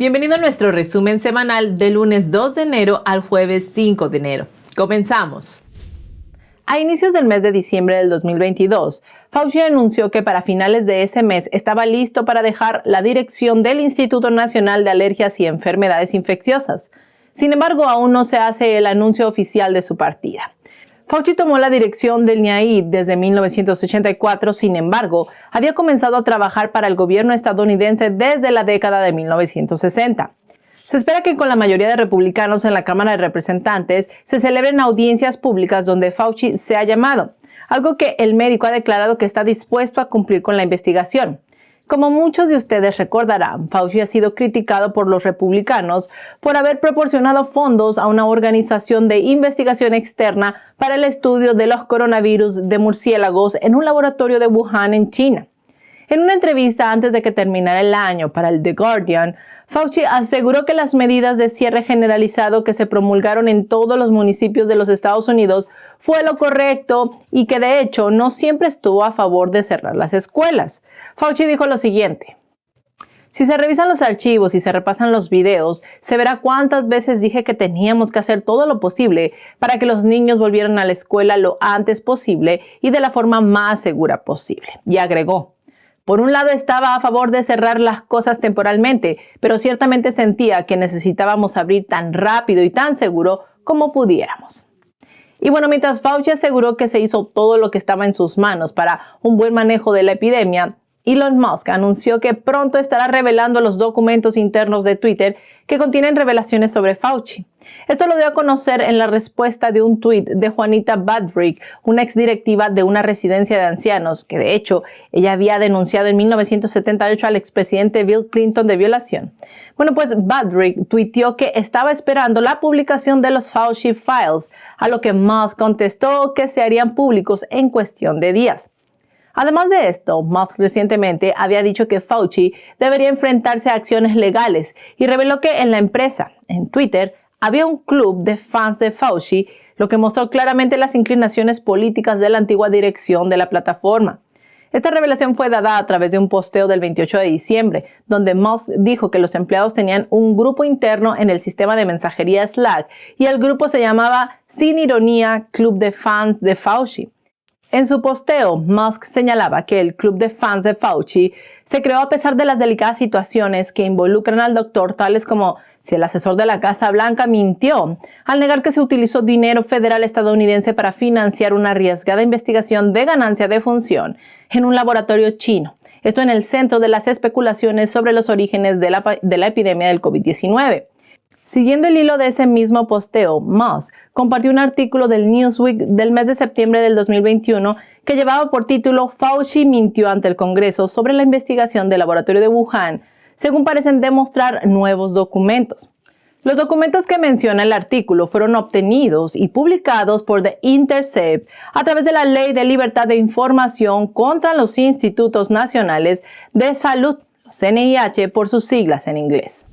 Bienvenido a nuestro resumen semanal del lunes 2 de enero al jueves 5 de enero. Comenzamos. A inicios del mes de diciembre del 2022, Fauci anunció que para finales de ese mes estaba listo para dejar la dirección del Instituto Nacional de Alergias y Enfermedades Infecciosas. Sin embargo, aún no se hace el anuncio oficial de su partida. Fauci tomó la dirección del NIAID desde 1984, sin embargo, había comenzado a trabajar para el gobierno estadounidense desde la década de 1960. Se espera que con la mayoría de republicanos en la Cámara de Representantes se celebren audiencias públicas donde Fauci sea llamado, algo que el médico ha declarado que está dispuesto a cumplir con la investigación. Como muchos de ustedes recordarán, Fauci ha sido criticado por los republicanos por haber proporcionado fondos a una organización de investigación externa para el estudio de los coronavirus de murciélagos en un laboratorio de Wuhan, en China. En una entrevista antes de que terminara el año para el The Guardian, Fauci aseguró que las medidas de cierre generalizado que se promulgaron en todos los municipios de los Estados Unidos fue lo correcto y que de hecho no siempre estuvo a favor de cerrar las escuelas. Fauci dijo lo siguiente: si se revisan los archivos y se repasan los videos, se verá cuántas veces dije que teníamos que hacer todo lo posible para que los niños volvieran a la escuela lo antes posible y de la forma más segura posible. Y agregó: por un lado estaba a favor de cerrar las cosas temporalmente, pero ciertamente sentía que necesitábamos abrir tan rápido y tan seguro como pudiéramos. Y bueno, mientras Fauci aseguró que se hizo todo lo que estaba en sus manos para un buen manejo de la epidemia, Elon Musk anunció que pronto estará revelando los documentos internos de Twitter que contienen revelaciones sobre Fauci. Esto lo dio a conocer en la respuesta de un tuit de Juanita Badrick, una exdirectiva de una residencia de ancianos, que de hecho ella había denunciado en 1978 al expresidente Bill Clinton de violación. Bueno, pues Badrick tuiteó que estaba esperando la publicación de los Fauci Files, a lo que Musk contestó que se harían públicos en cuestión de días. Además de esto, Musk recientemente había dicho que Fauci debería enfrentarse a acciones legales y reveló que en la empresa, en Twitter, había un club de fans de Fauci, lo que mostró claramente las inclinaciones políticas de la antigua dirección de la plataforma. Esta revelación fue dada a través de un posteo del 28 de diciembre, donde Musk dijo que los empleados tenían un grupo interno en el sistema de mensajería Slack y el grupo se llamaba, sin ironía, Club de Fans de Fauci. En su posteo, Musk señalaba que el club de fans de Fauci se creó a pesar de las delicadas situaciones que involucran al doctor, tales como si el asesor de la Casa Blanca mintió al negar que se utilizó dinero federal estadounidense para financiar una arriesgada investigación de ganancia de función en un laboratorio chino. Esto en el centro de las especulaciones sobre los orígenes de la epidemia del COVID-19. Siguiendo el hilo de ese mismo posteo, Musk compartió un artículo del Newsweek del mes de septiembre del 2021 que llevaba por título "Fauci mintió ante el Congreso sobre la investigación del laboratorio de Wuhan", según parecen demostrar nuevos documentos. Los documentos que menciona el artículo fueron obtenidos y publicados por The Intercept a través de la Ley de Libertad de Información contra los Institutos Nacionales de Salud, los NIH por sus siglas en inglés.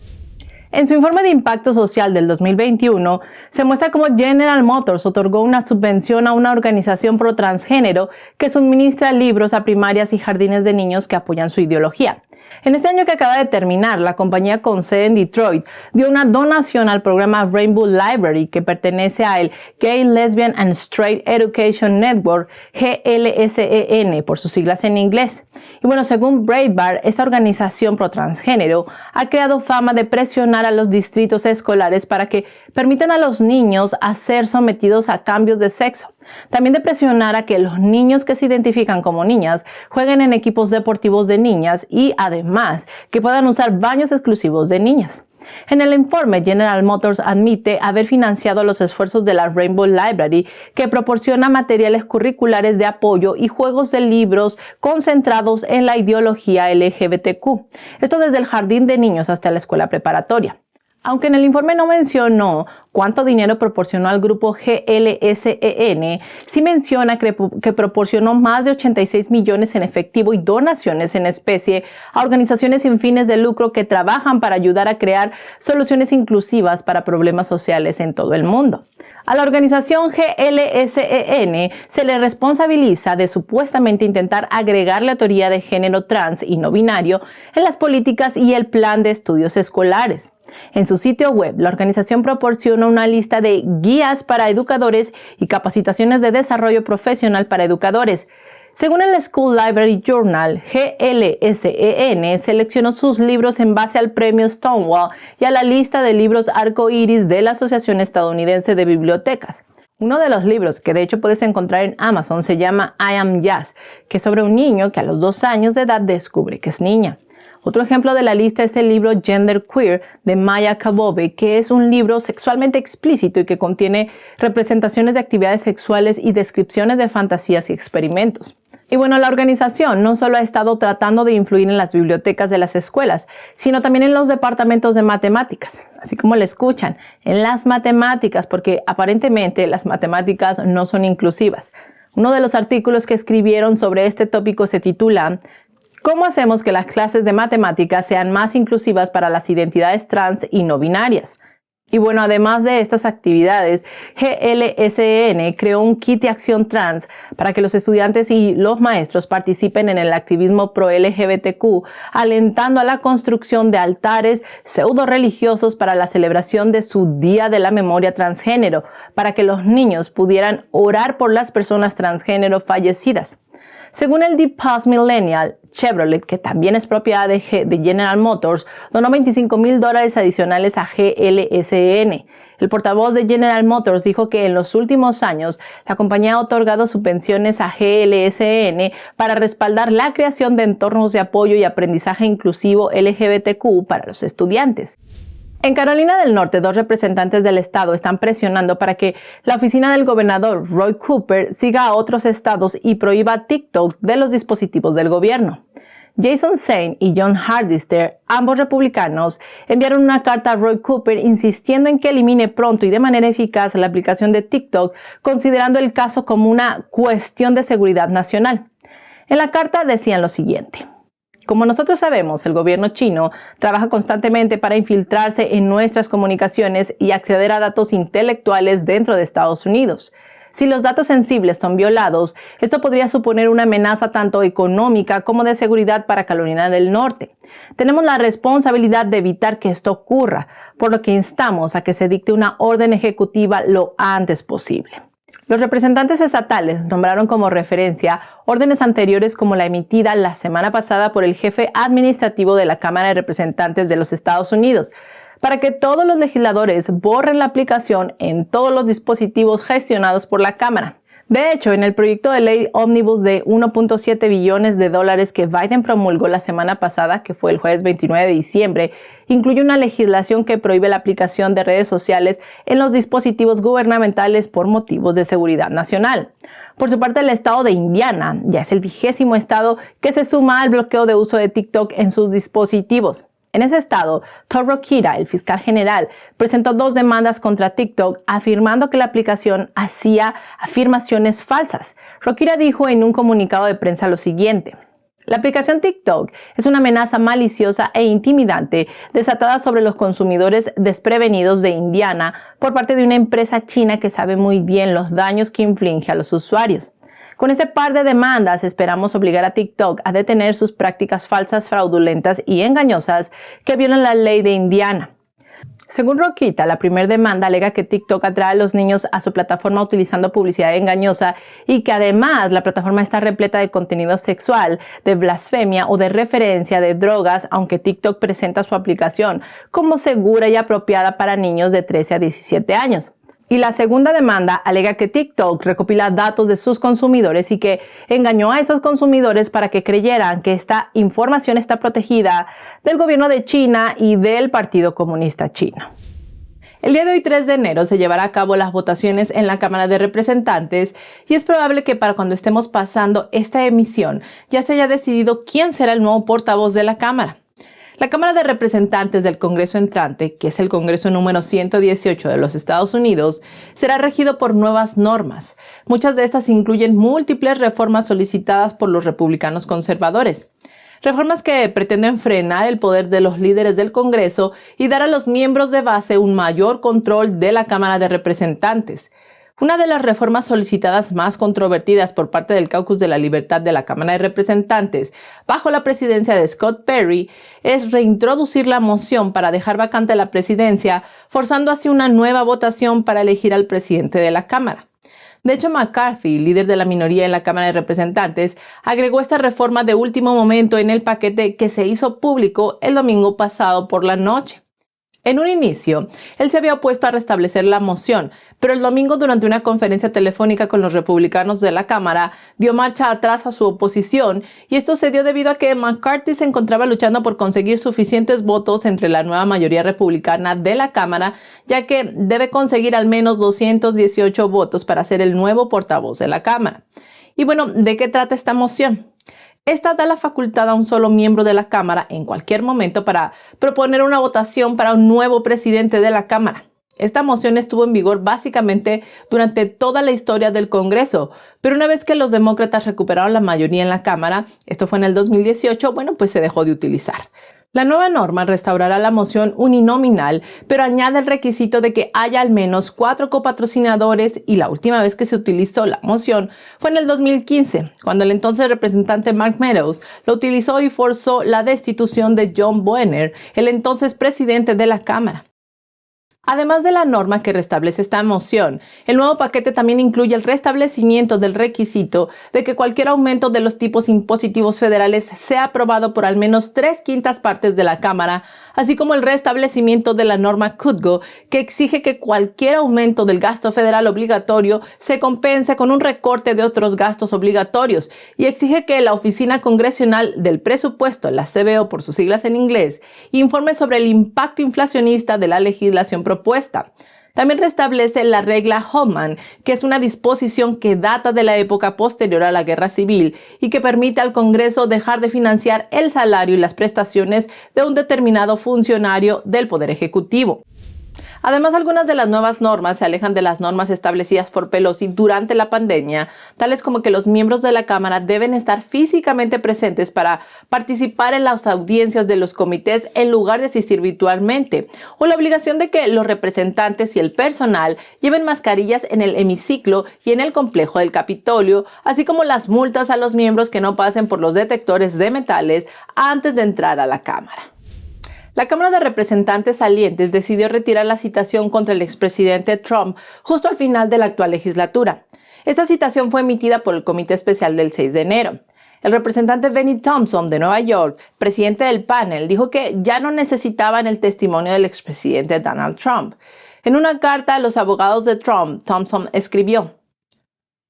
En su informe de impacto social del 2021, se muestra cómo General Motors otorgó una subvención a una organización pro transgénero que suministra libros a primarias y jardines de niños que apoyan su ideología. En este año que acaba de terminar, la compañía con sede en Detroit dio una donación al programa Rainbow Library, que pertenece al Gay, Lesbian and Straight Education Network, GLSEN, por sus siglas en inglés. Y bueno, según Breitbart, esta organización pro transgénero ha creado fama de presionar a los distritos escolares para que permitan a los niños a ser sometidos a cambios de sexo. También de presionar a que los niños que se identifican como niñas jueguen en equipos deportivos de niñas y además que puedan usar baños exclusivos de niñas. En el informe, General Motors admite haber financiado los esfuerzos de la Rainbow Library, que proporciona materiales curriculares de apoyo y juegos de libros concentrados en la ideología LGBTQ. Esto desde el jardín de niños hasta la escuela preparatoria. Aunque en el informe no mencionó cuánto dinero proporcionó al grupo GLSEN, sí menciona que proporcionó más de 86 millones en efectivo y donaciones en especie a organizaciones sin fines de lucro que trabajan para ayudar a crear soluciones inclusivas para problemas sociales en todo el mundo. A la organización GLSEN se le responsabiliza de supuestamente intentar agregar la teoría de género trans y no binario en las políticas y el plan de estudios escolares. En su sitio web, la organización proporciona una lista de guías para educadores y capacitaciones de desarrollo profesional para educadores. Según el School Library Journal, GLSEN seleccionó sus libros en base al premio Stonewall y a la lista de libros arcoíris de la Asociación Estadounidense de Bibliotecas. Uno de los libros que de hecho puedes encontrar en Amazon se llama I Am Jazz, que es sobre un niño que a los 2 años de edad descubre que es niña. Otro ejemplo de la lista es el libro Gender Queer de Maya Kabobe, que es un libro sexualmente explícito y que contiene representaciones de actividades sexuales y descripciones de fantasías y experimentos. Y bueno, la organización no solo ha estado tratando de influir en las bibliotecas de las escuelas, sino también en los departamentos de matemáticas, así como le escuchan, en las matemáticas, porque aparentemente las matemáticas no son inclusivas. Uno de los artículos que escribieron sobre este tópico se titula ¿Cómo hacemos que las clases de matemáticas sean más inclusivas para las identidades trans y no binarias? Y bueno, además de estas actividades, GLSEN creó un kit de acción trans para que los estudiantes y los maestros participen en el activismo pro-LGBTQ, alentando a la construcción de altares pseudo-religiosos para la celebración de su Día de la Memoria Transgénero, para que los niños pudieran orar por las personas transgénero fallecidas. Según el The Pulse Millennial, Chevrolet, que también es propiedad de General Motors, donó $25,000 adicionales a GLSEN. El portavoz de General Motors dijo que en los últimos años la compañía ha otorgado subvenciones a GLSEN para respaldar la creación de entornos de apoyo y aprendizaje inclusivo LGBTQ para los estudiantes. En Carolina del Norte, 2 representantes del estado están presionando para que la oficina del gobernador Roy Cooper siga a otros estados y prohíba TikTok de los dispositivos del gobierno. Jason Zane y John Hardister, ambos republicanos, enviaron una carta a Roy Cooper insistiendo en que elimine pronto y de manera eficaz la aplicación de TikTok, considerando el caso como una cuestión de seguridad nacional. En la carta decían lo siguiente: como nosotros sabemos, el gobierno chino trabaja constantemente para infiltrarse en nuestras comunicaciones y acceder a datos intelectuales dentro de Estados Unidos. Si los datos sensibles son violados, esto podría suponer una amenaza tanto económica como de seguridad para Carolina del Norte. Tenemos la responsabilidad de evitar que esto ocurra, por lo que instamos a que se dicte una orden ejecutiva lo antes posible. Los representantes estatales nombraron como referencia órdenes anteriores como la emitida la semana pasada por el jefe administrativo de la Cámara de Representantes de los Estados Unidos, para que todos los legisladores borren la aplicación en todos los dispositivos gestionados por la Cámara. De hecho, en el proyecto de ley ómnibus de $1.7 billones que Biden promulgó la semana pasada, que fue el jueves 29 de diciembre, incluye una legislación que prohíbe la aplicación de redes sociales en los dispositivos gubernamentales por motivos de seguridad nacional. Por su parte, el estado de Indiana ya es el 20º estado que se suma al bloqueo de uso de TikTok en sus dispositivos. En ese estado, Todd Rokita, el fiscal general, presentó 2 demandas contra TikTok afirmando que la aplicación hacía afirmaciones falsas. Rokita dijo en un comunicado de prensa lo siguiente: la aplicación TikTok es una amenaza maliciosa e intimidante desatada sobre los consumidores desprevenidos de Indiana por parte de una empresa china que sabe muy bien los daños que inflige a los usuarios. Con este par de demandas esperamos obligar a TikTok a detener sus prácticas falsas, fraudulentas y engañosas que violan la ley de Indiana. Según Rokita, la primera demanda alega que TikTok atrae a los niños a su plataforma utilizando publicidad engañosa y que además la plataforma está repleta de contenido sexual, de blasfemia o de referencia de drogas, aunque TikTok presenta su aplicación como segura y apropiada para niños de 13 a 17 años. Y la segunda demanda alega que TikTok recopila datos de sus consumidores y que engañó a esos consumidores para que creyeran que esta información está protegida del gobierno de China y del Partido Comunista Chino. El día de hoy, 3 de enero, se llevará a cabo las votaciones en la Cámara de Representantes y es probable que para cuando estemos pasando esta emisión ya se haya decidido quién será el nuevo portavoz de la Cámara. La Cámara de Representantes del Congreso entrante, que es el Congreso número 118 de los Estados Unidos, será regido por nuevas normas. Muchas de estas incluyen múltiples reformas solicitadas por los republicanos conservadores. Reformas que pretenden frenar el poder de los líderes del Congreso y dar a los miembros de base un mayor control de la Cámara de Representantes. Una de las reformas solicitadas más controvertidas por parte del Caucus de la Libertad de la Cámara de Representantes, bajo la presidencia de Scott Perry, es reintroducir la moción para dejar vacante la presidencia, forzando así una nueva votación para elegir al presidente de la Cámara. De hecho, McCarthy, líder de la minoría en la Cámara de Representantes, agregó esta reforma de último momento en el paquete que se hizo público el domingo pasado por la noche. En un inicio, él se había opuesto a restablecer la moción, pero el domingo durante una conferencia telefónica con los republicanos de la Cámara, dio marcha atrás a su oposición, y esto se dio debido a que McCarthy se encontraba luchando por conseguir suficientes votos entre la nueva mayoría republicana de la Cámara, ya que debe conseguir al menos 218 votos para ser el nuevo portavoz de la Cámara. Y bueno, ¿de qué trata esta moción? Esta da la facultad a un solo miembro de la Cámara en cualquier momento para proponer una votación para un nuevo presidente de la Cámara. Esta moción estuvo en vigor básicamente durante toda la historia del Congreso, pero una vez que los demócratas recuperaron la mayoría en la Cámara, esto fue en el 2018, pues se dejó de utilizar. La nueva norma restaurará la moción uninominal, pero añade el requisito de que haya al menos 4 copatrocinadores, y la última vez que se utilizó la moción fue en el 2015, cuando el entonces representante Mark Meadows lo utilizó y forzó la destitución de John Boehner, el entonces presidente de la Cámara. Además de la norma que restablece esta moción, el nuevo paquete también incluye el restablecimiento del requisito de que cualquier aumento de los tipos impositivos federales sea aprobado por al menos 3/5 partes de la Cámara, así como el restablecimiento de la norma Kudlow, que exige que cualquier aumento del gasto federal obligatorio se compense con un recorte de otros gastos obligatorios, y exige que la Oficina Congresional del Presupuesto, la CBO por sus siglas en inglés, informe sobre el impacto inflacionista de la legislación propuesta. También restablece la regla Holman, que es una disposición que data de la época posterior a la Guerra Civil y que permite al Congreso dejar de financiar el salario y las prestaciones de un determinado funcionario del Poder Ejecutivo. Además, algunas de las nuevas normas se alejan de las normas establecidas por Pelosi durante la pandemia, tales como que los miembros de la Cámara deben estar físicamente presentes para participar en las audiencias de los comités en lugar de asistir virtualmente, o la obligación de que los representantes y el personal lleven mascarillas en el hemiciclo y en el complejo del Capitolio, así como las multas a los miembros que no pasen por los detectores de metales antes de entrar a la Cámara. La Cámara de Representantes salientes decidió retirar la citación contra el expresidente Trump justo al final de la actual legislatura. Esta citación fue emitida por el Comité Especial del 6 de enero. El representante Benny Thompson de Nueva York, presidente del panel, dijo que ya no necesitaban el testimonio del expresidente Donald Trump. En una carta a los abogados de Trump, Thompson escribió: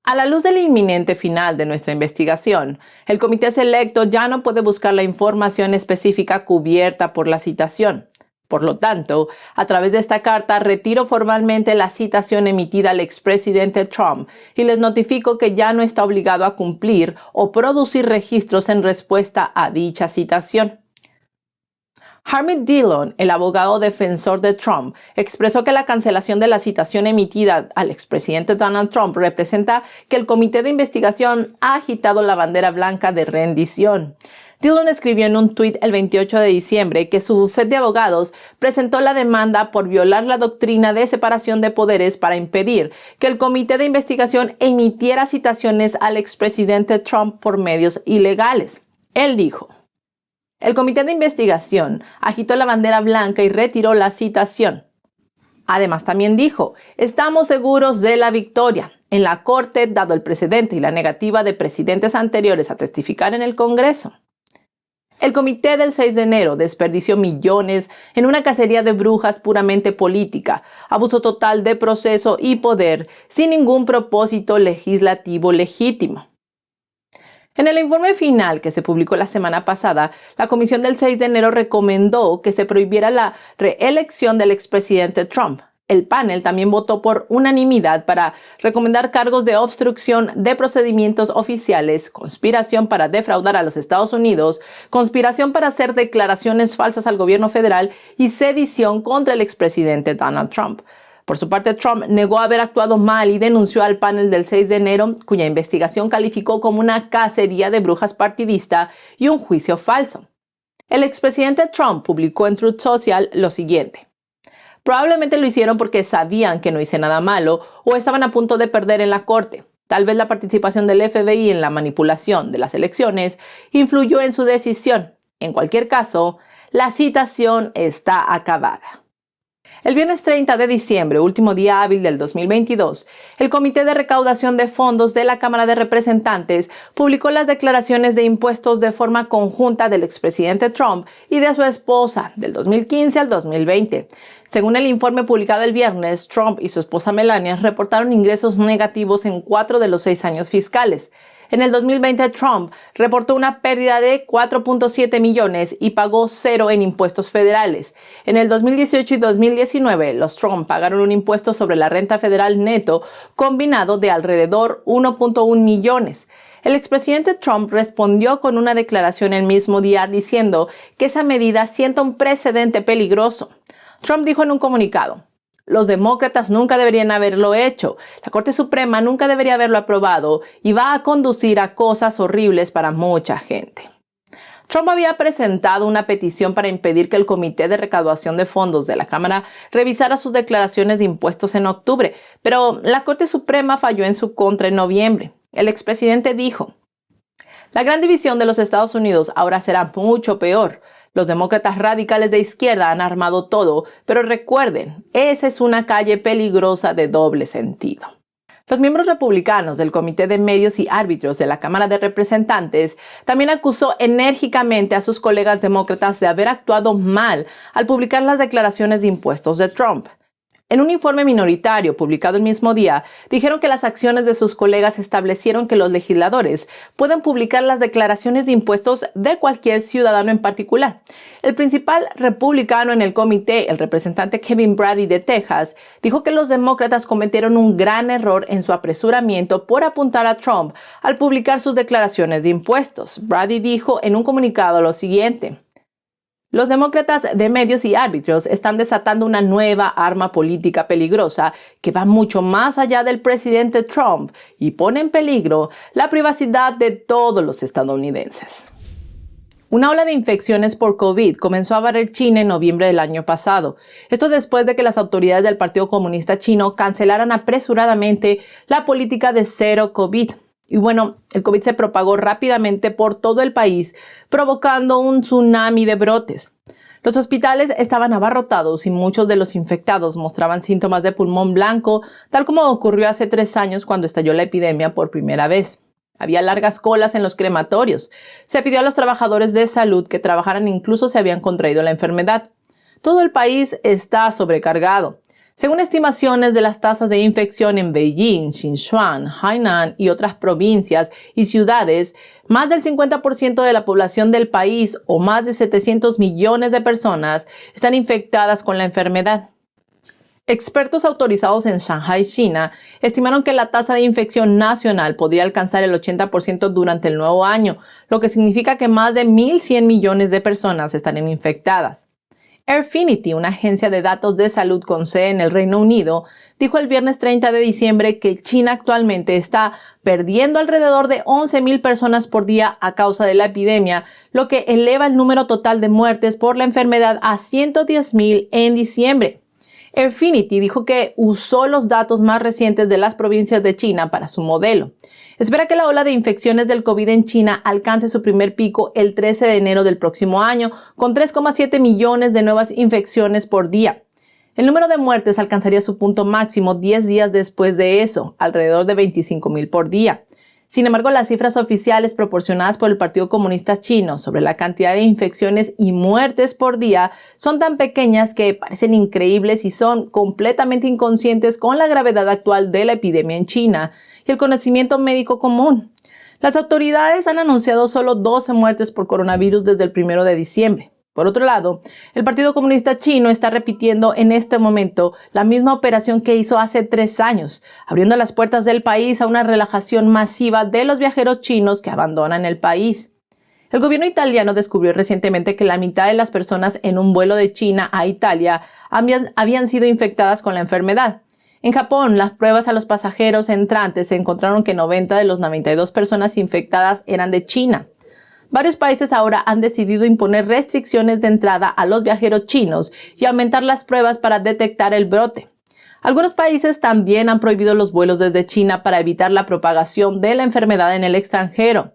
"A la luz del inminente final de nuestra investigación, el comité selecto ya no puede buscar la información específica cubierta por la citación. Por lo tanto, a través de esta carta retiro formalmente la citación emitida al expresidente Trump y les notifico que ya no está obligado a cumplir o producir registros en respuesta a dicha citación". Harmeet Dillon, el abogado defensor de Trump, expresó que la cancelación de la citación emitida al expresidente Donald Trump representa que el comité de investigación ha agitado la bandera blanca de rendición. Dillon escribió en un tuit el 28 de diciembre que su bufete de abogados presentó la demanda por violar la doctrina de separación de poderes para impedir que el comité de investigación emitiera citaciones al expresidente Trump por medios ilegales. Él dijo: "El comité de investigación agitó la bandera blanca y retiró la citación". Además, también dijo: "Estamos seguros de la victoria en la Corte, dado el precedente y la negativa de presidentes anteriores a testificar en el Congreso". El comité del 6 de enero desperdició millones en una cacería de brujas puramente política, abuso total de proceso y poder, sin ningún propósito legislativo legítimo. En el informe final que se publicó la semana pasada, la comisión del 6 de enero recomendó que se prohibiera la reelección del expresidente Trump. El panel también votó por unanimidad para recomendar cargos de obstrucción de procedimientos oficiales, conspiración para defraudar a los Estados Unidos, conspiración para hacer declaraciones falsas al gobierno federal y sedición contra el expresidente Donald Trump. Por su parte, Trump negó haber actuado mal y denunció al panel del 6 de enero, cuya investigación calificó como una cacería de brujas partidista y un juicio falso. El expresidente Trump publicó en Truth Social lo siguiente: probablemente lo hicieron porque sabían que no hice nada malo o estaban a punto de perder en la corte. Tal vez la participación del FBI en la manipulación de las elecciones influyó en su decisión. En cualquier caso, la citación está acabada. El viernes 30 de diciembre, último día hábil del 2022, el Comité de Recaudación de Fondos de la Cámara de Representantes publicó las declaraciones de impuestos de forma conjunta del expresidente Trump y de su esposa del 2015 al 2020. Según el informe publicado el viernes, Trump y su esposa Melania reportaron ingresos negativos en 4 de los 6 años fiscales. En el 2020, Trump reportó una pérdida de 4.7 millones y pagó 0 en impuestos federales. En el 2018 y 2019, los Trump pagaron un impuesto sobre la renta federal neto combinado de alrededor 1.1 millones. El expresidente Trump respondió con una declaración el mismo día diciendo que esa medida sienta un precedente peligroso. Trump dijo en un comunicado: los demócratas nunca deberían haberlo hecho. La Corte Suprema nunca debería haberlo aprobado y va a conducir a cosas horribles para mucha gente. Trump había presentado una petición para impedir que el Comité de Recaudación de Fondos de la Cámara revisara sus declaraciones de impuestos en octubre, pero la Corte Suprema falló en su contra en noviembre. El expresidente dijo: la gran división de los Estados Unidos ahora será mucho peor. Los demócratas radicales de izquierda han armado todo, pero recuerden, esa es una calle peligrosa de doble sentido. Los miembros republicanos del Comité de Medios y Árbitros de la Cámara de Representantes también acusó enérgicamente a sus colegas demócratas de haber actuado mal al publicar las declaraciones de impuestos de Trump. En un informe minoritario publicado el mismo día, dijeron que las acciones de sus colegas establecieron que los legisladores pueden publicar las declaraciones de impuestos de cualquier ciudadano en particular. El principal republicano en el comité, el representante Kevin Brady de Texas, dijo que los demócratas cometieron un gran error en su apresuramiento por apuntar a Trump al publicar sus declaraciones de impuestos. Brady dijo en un comunicado lo siguiente: los demócratas de medios y árbitros están desatando una nueva arma política peligrosa que va mucho más allá del presidente Trump y pone en peligro la privacidad de todos los estadounidenses. Una ola de infecciones por COVID comenzó a barrer China en noviembre del año pasado. Esto después de que las autoridades del Partido Comunista Chino cancelaran apresuradamente la política de cero COVID. Y bueno, el COVID se propagó rápidamente por todo el país, provocando un tsunami de brotes. Los hospitales estaban abarrotados y muchos de los infectados mostraban síntomas de pulmón blanco, tal como ocurrió hace 3 años cuando estalló la epidemia por primera vez. Había largas colas en los crematorios. Se pidió a los trabajadores de salud que trabajaran incluso si habían contraído la enfermedad. Todo el país está sobrecargado. Según estimaciones de las tasas de infección en Beijing, Sichuan, Hainan y otras provincias y ciudades, más del 50% de la población del país, o más de 700 millones de personas, están infectadas con la enfermedad. Expertos autorizados en Shanghai, China, estimaron que la tasa de infección nacional podría alcanzar el 80% durante el nuevo año, lo que significa que más de 1.100 millones de personas estarán infectadas. Airfinity, una agencia de datos de salud con sede en el Reino Unido, dijo el viernes 30 de diciembre que China actualmente está perdiendo alrededor de 11,000 personas por día a causa de la epidemia, lo que eleva el número total de muertes por la enfermedad a 110,000 en diciembre. Airfinity dijo que usó los datos más recientes de las provincias de China para su modelo. Espera que la ola de infecciones del COVID en China alcance su primer pico el 13 de enero del próximo año, con 3,7 millones de nuevas infecciones por día. El número de muertes alcanzaría su punto máximo 10 días después de eso, alrededor de 25,000 por día. Sin embargo, las cifras oficiales proporcionadas por el Partido Comunista Chino sobre la cantidad de infecciones y muertes por día son tan pequeñas que parecen increíbles y son completamente inconscientes con la gravedad actual de la epidemia en China y el conocimiento médico común. Las autoridades han anunciado solo 12 muertes por coronavirus desde el 1 de diciembre. Por otro lado, el Partido Comunista Chino está repitiendo en este momento la misma operación que hizo hace 3 años, abriendo las puertas del país a una relajación masiva de los viajeros chinos que abandonan el país. El gobierno italiano descubrió recientemente que la mitad de las personas en un vuelo de China a Italia habían sido infectadas con la enfermedad. En Japón, las pruebas a los pasajeros entrantes se encontraron que 90 de los 92 personas infectadas eran de China. Varios países ahora han decidido imponer restricciones de entrada a los viajeros chinos y aumentar las pruebas para detectar el brote. Algunos países también han prohibido los vuelos desde China para evitar la propagación de la enfermedad en el extranjero.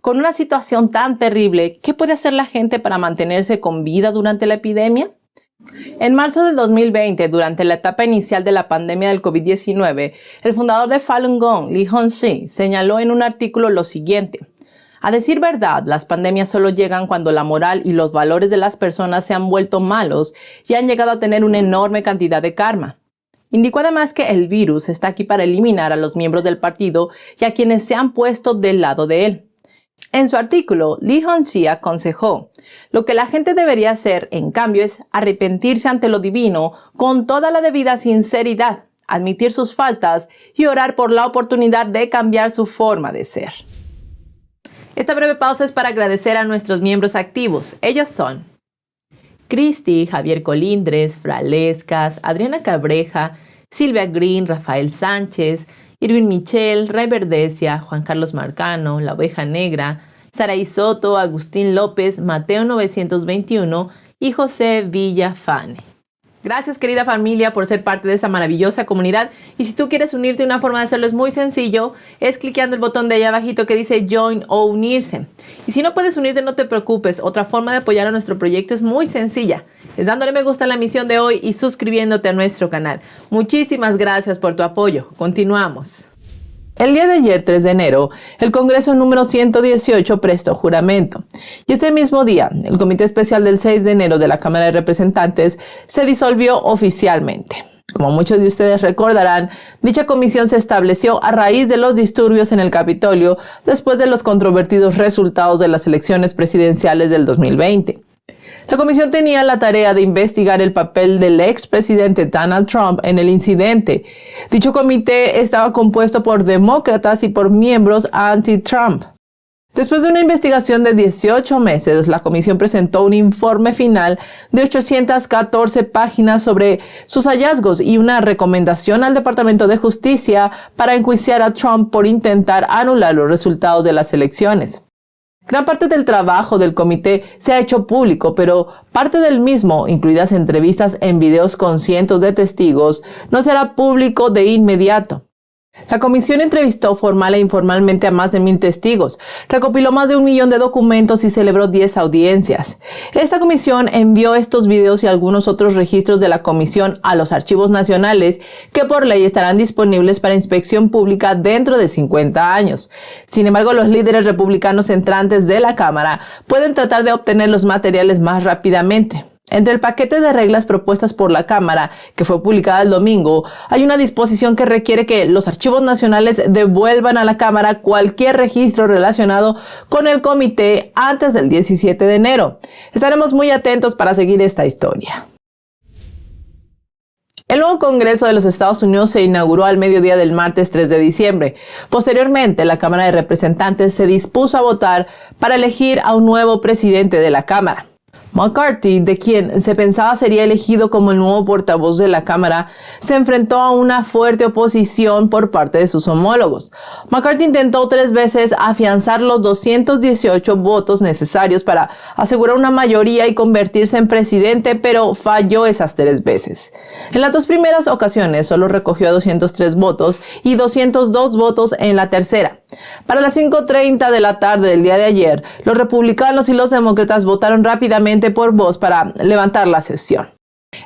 Con una situación tan terrible, ¿qué puede hacer la gente para mantenerse con vida durante la epidemia? En marzo de 2020, durante la etapa inicial de la pandemia del COVID-19, el fundador de Falun Gong, Li Hongzhi, señaló en un artículo lo siguiente: a decir verdad, las pandemias solo llegan cuando la moral y los valores de las personas se han vuelto malos y han llegado a tener una enorme cantidad de karma. Indicó además que el virus está aquí para eliminar a los miembros del partido y a quienes se han puesto del lado de él. En su artículo, Li Hongzhi aconsejó: lo que la gente debería hacer, en cambio, es arrepentirse ante lo divino con toda la debida sinceridad, admitir sus faltas y orar por la oportunidad de cambiar su forma de ser. Esta breve pausa es para agradecer a nuestros miembros activos. Ellos son Cristi, Javier Colindres, Fralescas, Adriana Cabreja, Silvia Green, Rafael Sánchez, Irvin Michel, Ray Verdesia, Juan Carlos Marcano, La Oveja Negra, Saraí Soto, Agustín López, Mateo 921 y José Villafane. Gracias, querida familia, por ser parte de esta maravillosa comunidad. Y si tú quieres unirte, una forma de hacerlo es muy sencillo, es cliqueando el botón de allá abajito que dice Join o Unirse. Y si no puedes unirte, no te preocupes. Otra forma de apoyar a nuestro proyecto es muy sencilla. Es dándole me gusta a la emisión de hoy y suscribiéndote a nuestro canal. Muchísimas gracias por tu apoyo. Continuamos. El día de ayer, 3 de enero, el Congreso número 118 prestó juramento. Y ese mismo día, el Comité Especial del 6 de enero de la Cámara de Representantes se disolvió oficialmente. Como muchos de ustedes recordarán, dicha comisión se estableció a raíz de los disturbios en el Capitolio después de los controvertidos resultados de las elecciones presidenciales del 2020. La comisión tenía la tarea de investigar el papel del expresidente Donald Trump en el incidente. Dicho comité estaba compuesto por demócratas y por miembros anti-Trump. Después de una investigación de 18 meses, la comisión presentó un informe final de 814 páginas sobre sus hallazgos y una recomendación al Departamento de Justicia para enjuiciar a Trump por intentar anular los resultados de las elecciones. Gran parte del trabajo del comité se ha hecho público, pero parte del mismo, incluidas entrevistas en videos con cientos de testigos, no será público de inmediato. La comisión entrevistó formal e informalmente a más de 1,000 testigos, recopiló más de 1 millón de documentos y celebró 10 audiencias. Esta comisión envió estos videos y algunos otros registros de la comisión a los archivos nacionales que por ley estarán disponibles para inspección pública dentro de 50 años. Sin embargo, los líderes republicanos entrantes de la Cámara pueden tratar de obtener los materiales más rápidamente. Entre el paquete de reglas propuestas por la Cámara, que fue publicada el domingo, hay una disposición que requiere que los archivos nacionales devuelvan a la Cámara cualquier registro relacionado con el comité antes del 17 de enero. Estaremos muy atentos para seguir esta historia. El nuevo Congreso de los Estados Unidos se inauguró al mediodía del martes 3 de diciembre. Posteriormente, la Cámara de Representantes se dispuso a votar para elegir a un nuevo presidente de la Cámara. McCarthy, de quien se pensaba sería elegido como el nuevo portavoz de la Cámara, se enfrentó a una fuerte oposición por parte de sus homólogos. McCarthy intentó 3 veces afianzar los 218 votos necesarios para asegurar una mayoría y convertirse en presidente, pero falló esas 3 veces. En las 2 primeras ocasiones solo recogió 203 votos y 202 votos en la tercera. Para las 5:30 de la tarde del día de ayer, los republicanos y los demócratas votaron rápidamente por voz para levantar la sesión.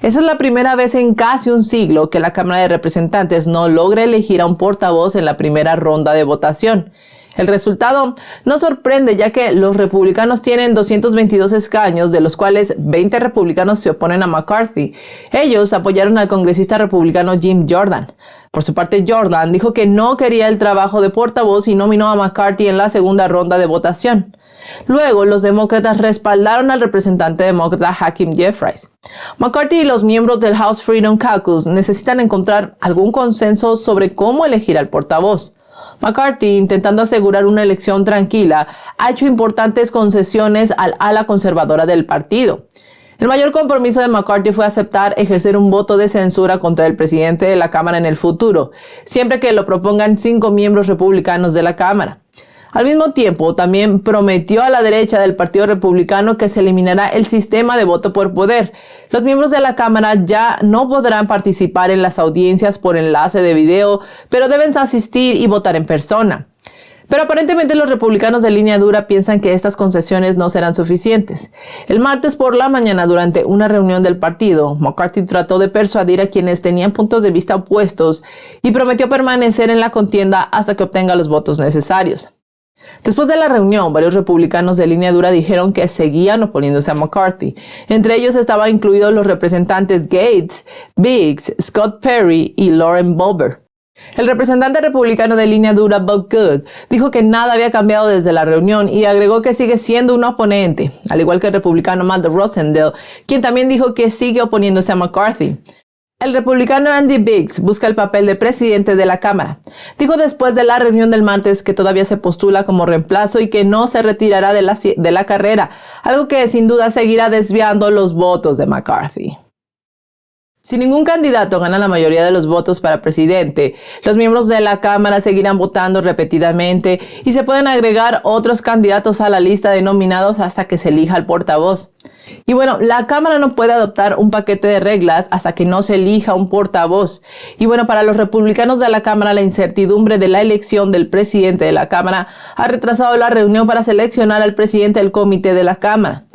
Esa es la primera vez en casi un siglo que la Cámara de Representantes no logra elegir a un portavoz en la primera ronda de votación. El resultado no sorprende, ya que los republicanos tienen 222 escaños, de los cuales 20 republicanos se oponen a McCarthy. Ellos apoyaron al congresista republicano Jim Jordan. Por su parte, Jordan dijo que no quería el trabajo de portavoz y nominó a McCarthy en la segunda ronda de votación. Luego, los demócratas respaldaron al representante demócrata Hakeem Jeffries. McCarthy y los miembros del House Freedom Caucus necesitan encontrar algún consenso sobre cómo elegir al portavoz. McCarthy, intentando asegurar una elección tranquila, ha hecho importantes concesiones al ala conservadora del partido. El mayor compromiso de McCarthy fue aceptar ejercer un voto de censura contra el presidente de la Cámara en el futuro, siempre que lo propongan 5 miembros republicanos de la Cámara. Al mismo tiempo, también prometió a la derecha del Partido Republicano que se eliminará el sistema de voto por poder. Los miembros de la Cámara ya no podrán participar en las audiencias por enlace de video, pero deben asistir y votar en persona. Pero aparentemente los republicanos de línea dura piensan que estas concesiones no serán suficientes. El martes por la mañana, durante una reunión del partido, McCarthy trató de persuadir a quienes tenían puntos de vista opuestos y prometió permanecer en la contienda hasta que obtenga los votos necesarios. Después de la reunión, varios republicanos de línea dura dijeron que seguían oponiéndose a McCarthy. Entre ellos estaban incluidos los representantes Gates, Biggs, Scott Perry y Lauren Boebert. El representante republicano de línea dura, Bob Good, dijo que nada había cambiado desde la reunión y agregó que sigue siendo un oponente, al igual que el republicano Matt Rosendale, quien también dijo que sigue oponiéndose a McCarthy. El republicano Andy Biggs busca el papel de presidente de la Cámara. Dijo después de la reunión del martes que todavía se postula como reemplazo y que no se retirará de la carrera, algo que sin duda seguirá desviando los votos de McCarthy. Si ningún candidato gana la mayoría de los votos para presidente, los miembros de la Cámara seguirán votando repetidamente y se pueden agregar otros candidatos a la lista de nominados hasta que se elija el portavoz. Y bueno, la Cámara no puede adoptar un paquete de reglas hasta que no se elija un portavoz. Y bueno, para los republicanos de la Cámara, la incertidumbre de la elección del presidente de la Cámara ha retrasado la reunión para seleccionar al presidente del comité de la Cámara.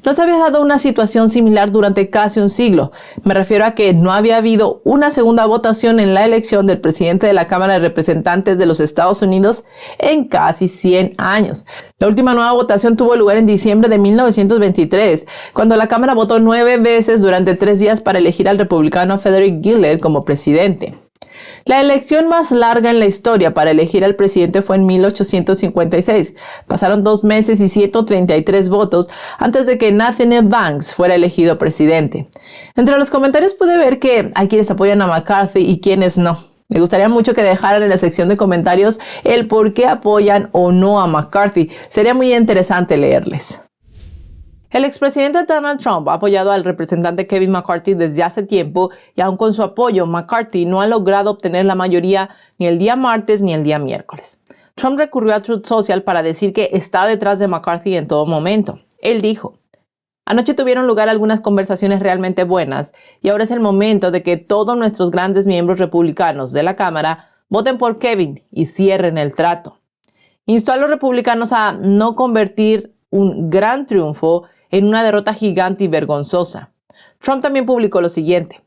No se había dado una situación similar durante casi un siglo. Me refiero a que no había habido una segunda votación en la elección del presidente de la Cámara de Representantes de los Estados Unidos en casi 100 años. La última nueva votación tuvo lugar en diciembre de 1923, cuando la Cámara votó 9 veces durante 3 días para elegir al republicano Frederick Gillett como presidente. La elección más larga en la historia para elegir al presidente fue en 1856. Pasaron 2 meses y 133 votos antes de que Nathaniel Banks fuera elegido presidente. Entre los comentarios pude ver que hay quienes apoyan a McCarthy y quienes no. Me gustaría mucho que dejaran en la sección de comentarios el por qué apoyan o no a McCarthy. Sería muy interesante leerles. El expresidente Donald Trump ha apoyado al representante Kevin McCarthy desde hace tiempo y aun con su apoyo, McCarthy no ha logrado obtener la mayoría ni el día martes ni el día miércoles. Trump recurrió a Truth Social para decir que está detrás de McCarthy en todo momento. Él dijo: anoche tuvieron lugar algunas conversaciones realmente buenas y ahora es el momento de que todos nuestros grandes miembros republicanos de la Cámara voten por Kevin y cierren el trato. Instó a los republicanos a no convertir un gran triunfo en una derrota gigante y vergonzosa. Trump también publicó lo siguiente: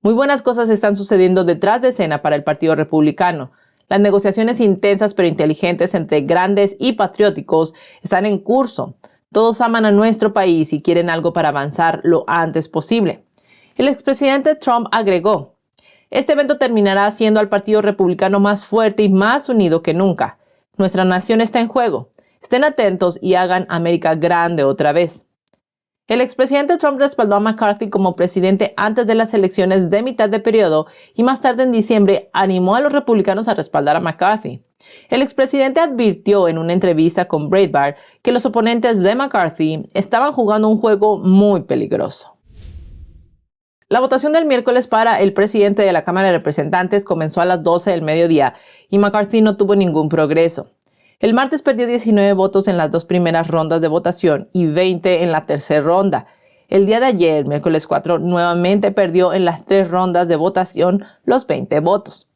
muy buenas cosas están sucediendo detrás de escena para el Partido Republicano. Las negociaciones intensas pero inteligentes entre grandes y patrióticos están en curso. Todos aman a nuestro país y quieren algo para avanzar lo antes posible. El expresidente Trump agregó: este evento terminará haciendo al Partido Republicano más fuerte y más unido que nunca. Nuestra nación está en juego. Estén atentos y hagan América grande otra vez. El expresidente Trump respaldó a McCarthy como presidente antes de las elecciones de mitad de periodo y más tarde en diciembre animó a los republicanos a respaldar a McCarthy. El expresidente advirtió en una entrevista con Breitbart que los oponentes de McCarthy estaban jugando un juego muy peligroso. La votación del miércoles para el presidente de la Cámara de Representantes comenzó a las 12 del mediodía y McCarthy no tuvo ningún progreso. El martes perdió 19 votos en las 2 primeras rondas de votación y 20 en la tercera ronda. El día de ayer, miércoles 4, nuevamente perdió en las 3 rondas de votación los 20 votos.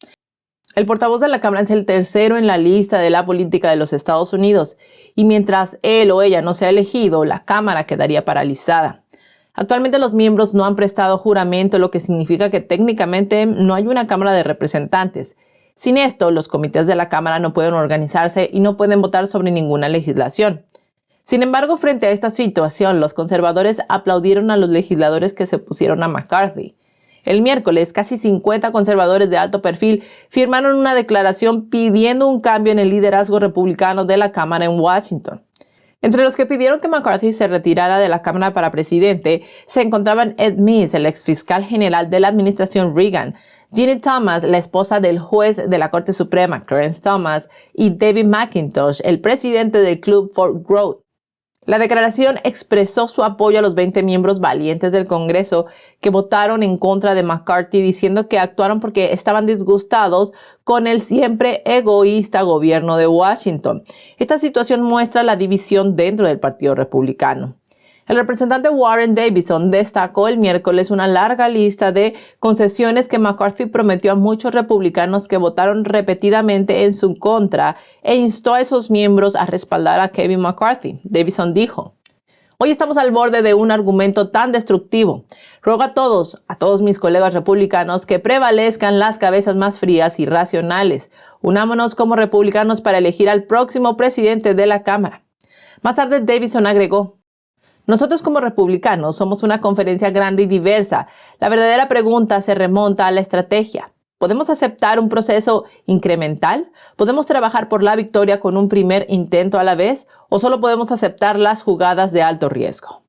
El portavoz de la Cámara es el tercero en la lista de la política de los Estados Unidos y mientras él o ella no sea elegido, la Cámara quedaría paralizada. Actualmente los miembros no han prestado juramento, lo que significa que técnicamente no hay una Cámara de Representantes. Sin esto, los comités de la Cámara no pueden organizarse y no pueden votar sobre ninguna legislación. Sin embargo, frente a esta situación, los conservadores aplaudieron a los legisladores que se opusieron a McCarthy. El miércoles, casi 50 conservadores de alto perfil firmaron una declaración pidiendo un cambio en el liderazgo republicano de la Cámara en Washington. Entre los que pidieron que McCarthy se retirara de la Cámara para presidente se encontraban Ed Meese, el exfiscal general de la administración Reagan, Ginny Thomas, la esposa del juez de la Corte Suprema, Clarence Thomas, y David McIntosh, el presidente del Club for Growth. La declaración expresó su apoyo a los 20 miembros valientes del Congreso que votaron en contra de McCarthy, diciendo que actuaron porque estaban disgustados con el siempre egoísta gobierno de Washington. Esta situación muestra la división dentro del Partido Republicano. El representante Warren Davidson destacó el miércoles una larga lista de concesiones que McCarthy prometió a muchos republicanos que votaron repetidamente en su contra e instó a esos miembros a respaldar a Kevin McCarthy. Davidson dijo: "Hoy estamos al borde de un argumento tan destructivo. Ruego a todos mis colegas republicanos que prevalezcan las cabezas más frías y racionales. Unámonos como republicanos para elegir al próximo presidente de la Cámara". Más tarde, Davidson agregó: "Nosotros como republicanos somos una conferencia grande y diversa. La verdadera pregunta se remonta a la estrategia. ¿Podemos aceptar un proceso incremental? ¿Podemos trabajar por la victoria con un primer intento a la vez? ¿O solo podemos aceptar las jugadas de alto riesgo?".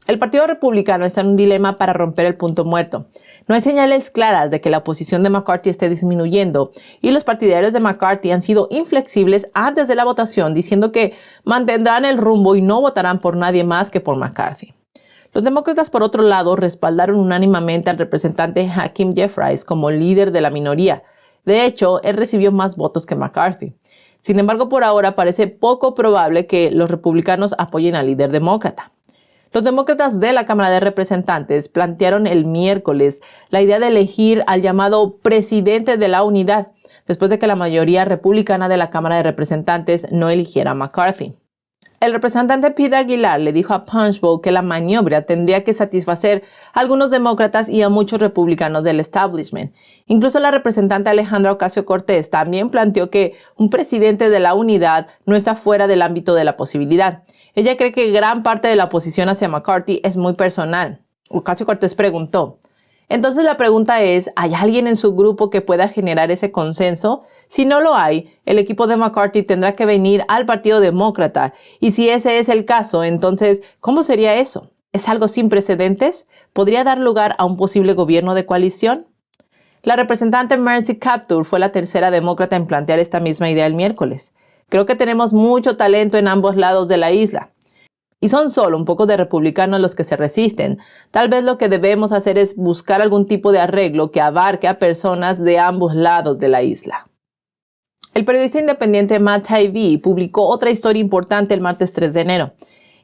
El Partido Republicano está en un dilema para romper el punto muerto. No hay señales claras de que la oposición de McCarthy esté disminuyendo y los partidarios de McCarthy han sido inflexibles antes de la votación, diciendo que mantendrán el rumbo y no votarán por nadie más que por McCarthy. Los demócratas, por otro lado, respaldaron unánimemente al representante Hakeem Jeffries como líder de la minoría. De hecho, él recibió más votos que McCarthy. Sin embargo, por ahora parece poco probable que los republicanos apoyen al líder demócrata. Los demócratas de la Cámara de Representantes plantearon el miércoles la idea de elegir al llamado presidente de la unidad, después de que la mayoría republicana de la Cámara de Representantes no eligiera a McCarthy. El representante Pete Aguilar le dijo a Punchbowl que la maniobra tendría que satisfacer a algunos demócratas y a muchos republicanos del establishment. Incluso la representante Alejandra Ocasio-Cortez también planteó que un presidente de la unidad no está fuera del ámbito de la posibilidad. Ella cree que gran parte de la oposición hacia McCarthy es muy personal. Ocasio-Cortez preguntó: "Entonces la pregunta es, ¿hay alguien en su grupo que pueda generar ese consenso? Si no lo hay, el equipo de McCarthy tendrá que venir al Partido Demócrata. Y si ese es el caso, entonces, ¿cómo sería eso? ¿Es algo sin precedentes? ¿Podría dar lugar a un posible gobierno de coalición?". La representante Mercy Kaptur fue la tercera demócrata en plantear esta misma idea el miércoles. "Creo que tenemos mucho talento en ambos lados de la isla. Y son solo un poco de republicanos los que se resisten. Tal vez lo que debemos hacer es buscar algún tipo de arreglo que abarque a personas de ambos lados de la isla". El periodista independiente Matt Taibbi publicó otra historia importante el martes 3 de enero.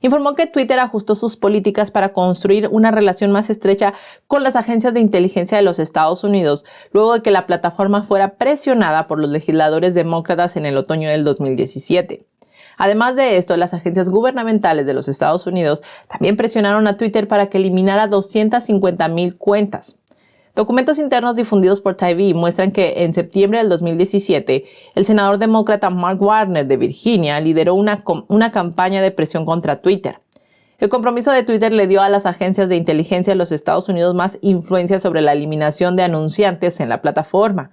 Informó que Twitter ajustó sus políticas para construir una relación más estrecha con las agencias de inteligencia de los Estados Unidos, luego de que la plataforma fuera presionada por los legisladores demócratas en el otoño del 2017. Además de esto, las agencias gubernamentales de los Estados Unidos también presionaron a Twitter para que eliminara 250,000 cuentas. Documentos internos difundidos por Taibbi muestran que en septiembre del 2017, el senador demócrata Mark Warner de Virginia lideró una campaña de presión contra Twitter. El compromiso de Twitter le dio a las agencias de inteligencia de los Estados Unidos más influencia sobre la eliminación de anunciantes en la plataforma.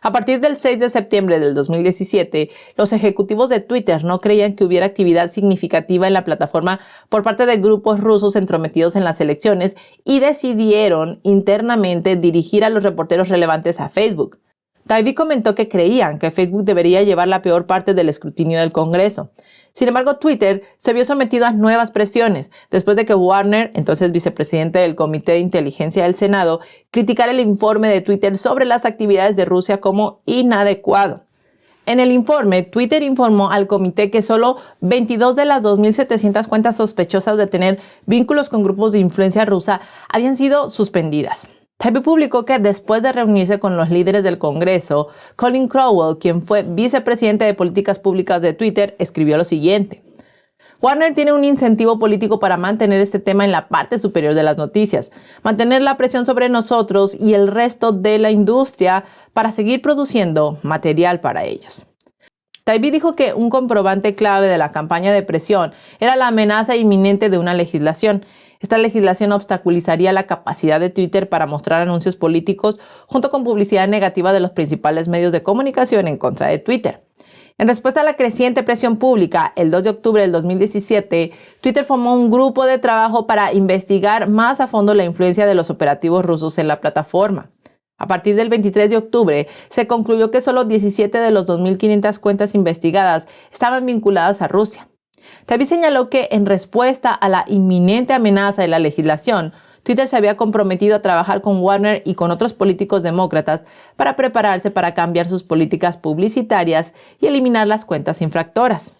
A partir del 6 de septiembre del 2017, los ejecutivos de Twitter no creían que hubiera actividad significativa en la plataforma por parte de grupos rusos entrometidos en las elecciones y decidieron internamente dirigir a los reporteros relevantes a Facebook. Taibbi comentó que creían que Facebook debería llevar la peor parte del escrutinio del Congreso. Sin embargo, Twitter se vio sometido a nuevas presiones después de que Warner, entonces vicepresidente del Comité de Inteligencia del Senado, criticara el informe de Twitter sobre las actividades de Rusia como inadecuado. En el informe, Twitter informó al comité que solo 22 de las 2,700 cuentas sospechosas de tener vínculos con grupos de influencia rusa habían sido suspendidas. Taibbi publicó que después de reunirse con los líderes del Congreso, Colin Crowell, quien fue vicepresidente de políticas públicas de Twitter, escribió lo siguiente: "Warner tiene un incentivo político para mantener este tema en la parte superior de las noticias, mantener la presión sobre nosotros y el resto de la industria para seguir produciendo material para ellos". Taibbi dijo que un comprobante clave de la campaña de presión era la amenaza inminente de una legislación. Esta legislación obstaculizaría la capacidad de Twitter para mostrar anuncios políticos junto con publicidad negativa de los principales medios de comunicación en contra de Twitter. En respuesta a la creciente presión pública, el 2 de octubre del 2017, Twitter formó un grupo de trabajo para investigar más a fondo la influencia de los operativos rusos en la plataforma. A partir del 23 de octubre, se concluyó que solo 17 de los 2.500 cuentas investigadas estaban vinculadas a Rusia. También señaló que, en respuesta a la inminente amenaza de la legislación, Twitter se había comprometido a trabajar con Warner y con otros políticos demócratas para prepararse para cambiar sus políticas publicitarias y eliminar las cuentas infractoras.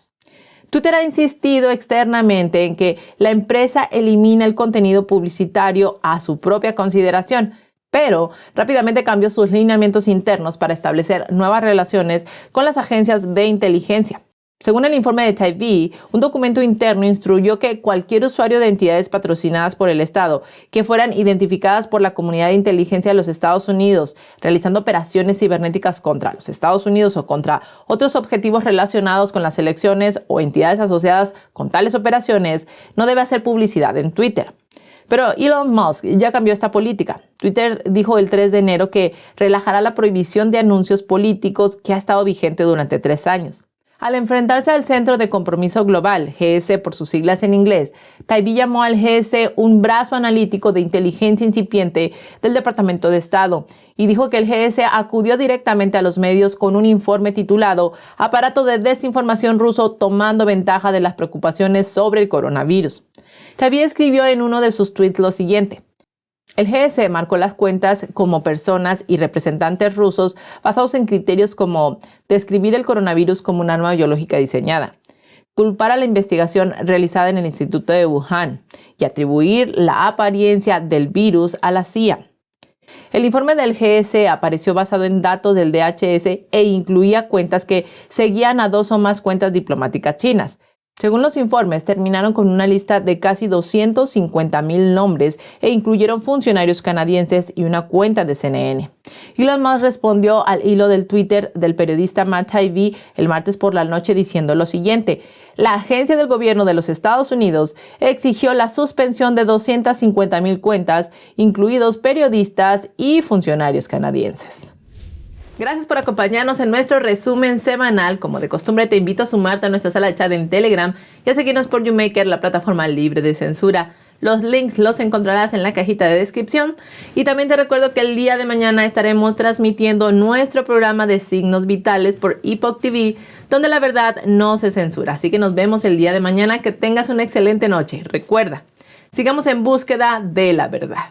Twitter ha insistido externamente en que la empresa elimina el contenido publicitario a su propia consideración, pero rápidamente cambió sus lineamientos internos para establecer nuevas relaciones con las agencias de inteligencia. Según el informe de Tyvee, un documento interno instruyó que cualquier usuario de entidades patrocinadas por el Estado que fueran identificadas por la comunidad de inteligencia de los Estados Unidos realizando operaciones cibernéticas contra los Estados Unidos o contra otros objetivos relacionados con las elecciones o entidades asociadas con tales operaciones no debe hacer publicidad en Twitter. Pero Elon Musk ya cambió esta política. Twitter dijo el 3 de enero que relajará la prohibición de anuncios políticos que ha estado vigente durante 3 años. Al enfrentarse al Centro de Compromiso Global, GS por sus siglas en inglés, Tyvee llamó al GS un brazo analítico de inteligencia incipiente del Departamento de Estado y dijo que el GS acudió directamente a los medios con un informe titulado Aparato de Desinformación Ruso tomando ventaja de las preocupaciones sobre el coronavirus. Tyvee escribió en uno de sus tweets lo siguiente: el GS marcó las cuentas como personas y representantes rusos basados en criterios como describir el coronavirus como un arma biológica diseñada, culpar a la investigación realizada en el Instituto de Wuhan y atribuir la apariencia del virus a la CIA. El informe del GS apareció basado en datos del DHS e incluía cuentas que seguían a 2 o más cuentas diplomáticas chinas. Según los informes, terminaron con una lista de casi 250,000 nombres e incluyeron funcionarios canadienses y una cuenta de CNN. Elon Musk respondió al hilo del Twitter del periodista Matt Taibbi el martes por la noche diciendo lo siguiente: la agencia del gobierno de los Estados Unidos exigió la suspensión de 250,000 cuentas, incluidos periodistas y funcionarios canadienses. Gracias por acompañarnos en nuestro resumen semanal. Como de costumbre, te invito a sumarte a nuestra sala de chat en Telegram y a seguirnos por YouMaker, la plataforma libre de censura. Los links los encontrarás en la cajita de descripción. Y también te recuerdo que el día de mañana estaremos transmitiendo nuestro programa de signos vitales por Epoch TV, donde la verdad no se censura. Así que nos vemos el día de mañana. Que tengas una excelente noche. Recuerda, sigamos en búsqueda de la verdad.